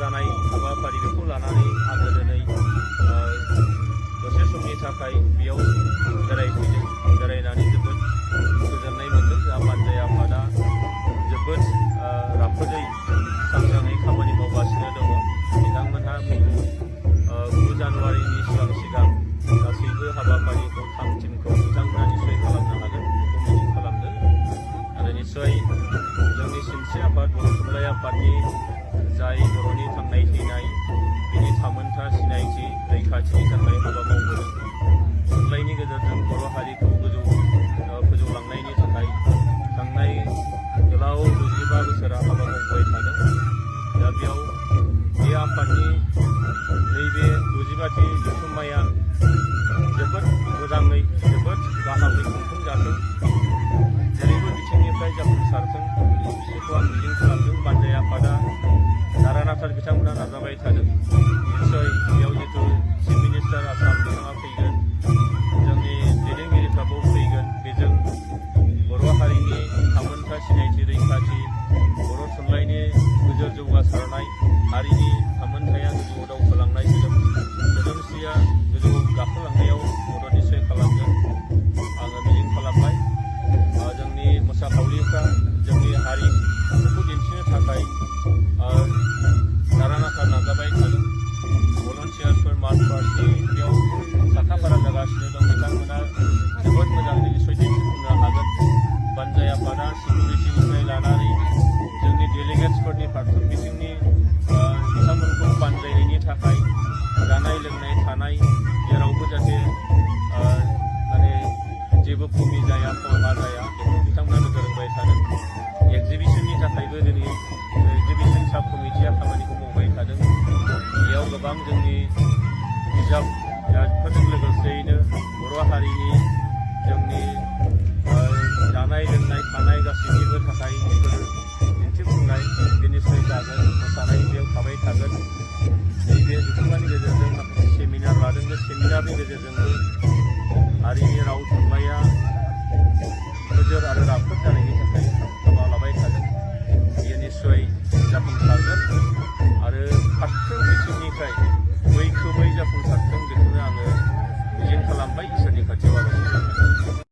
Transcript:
जानाय हाबाफारि बेखौ लानानै आङो दिनै दसे समनि थाखाय बेयाव बेरायफैदों। बेरायनानै जोबोद गोजोननाय मोन्दों। जा बानजाय आफादा जोबोद राफोदै सांग्राङै खामानि मावगासिनो दङ। बिथांमोनहा 9 जानुवारिनि सिगां गासैबो हाबाफारिखौ थामथिमखौ बिथांमोना निस्सय खालामनो हागोन बेखौ मिजिं खालामदों। आरो निस्सय जोंनि सिनस्रि आफाद बर' थुनलाइ आफादनि जाय बर'नि थांनाय थैनाय बिनि थामोनथा सिनायथि रैखाथिनि थाखाय हाबा मावबोदों। थुनलाइनि गेजेरजों बर' हारिखौ फोजौलांनायनि थाखाय थांनाय गोलाव 25 बोसोरा हाबा मावबाय थादों। दा बेयाव बे आफादनि नैबे 25थि जथुम्माया जोबोद मोजाङै जोबोद गाहामै खुंफुंजाथों, जेरैबो बिथिंनिफ्राय जाफुंसारथों बेखौ आं मिजिं खालामदों। बानजाय आफादा नारानाथार बिथांमोना नाजाबाय थादों। निस्सय बेयाव जिथु चिफ मिनिस्टार आसाम बिथाङा फैगोन, जोंनि दैदेनगिरिफ्राबो फैगोन। बेजों बर' हारिनि थामोनथा सिनायथि रैखाथि, बर' थुनलाइनि गोजौ जौगासारनाय, हारिनि थामोनथाया गोजौआव दावखोलांनाय, सोदोमस्रिया गोजौआव गाखोलांनायाव मदद निस्सय खालामगोन आङो मिजिं खालामबाय। जोंनि मोसाखावरिफ्रा जोंनि हारिमुखौ दिन्थिनो थाखाय नारानाथा नाजाबाय थादों। भलन्टियार्सफोर मार्च पास्टनि बेयाव साखाफारा जागासिनो दं। बिथांमोना जोबोद मोजाङै निस्सय दिन्थिफुंनो हागोन। बानजाय आफादा सिकिउरिटिनिफ्राय लानानै जोंनि डेलिगेट्सफोरनि फारफ्रोम बिथिंनि बिथांमोनखौ बानजायनायनि थाखाय जानाय लोंनाय थानाय जेरावबो जाहाथे जेबो खमि जाया, खहा जाया बेखौ बिथांमोना नोजोर होबाय थादों। एक्जिबिसननि थाखायबो दिनै एक्जिबिसन साब कमिटिया खामानिखौ मावबाय थादों। बेयाव गोबां जोंनि बिजाबफोरजों लोगोसेयैनो बर' हारिनि जोंनि जानाय लोंनाय थानाय गासैनिबो थाखाय बेफोर दिन्थिफुंनाय निस्सय जागोन। मोसानाय बेयाव थाबाय थागोन। नैबे जथुम्मानि गेजेरजों माखासे सेमिनार लादों। बे सेमिनारनि गेजेरजोंबो हारिनि राव थुनलाइया गोजोर आरो राफोद जानायनि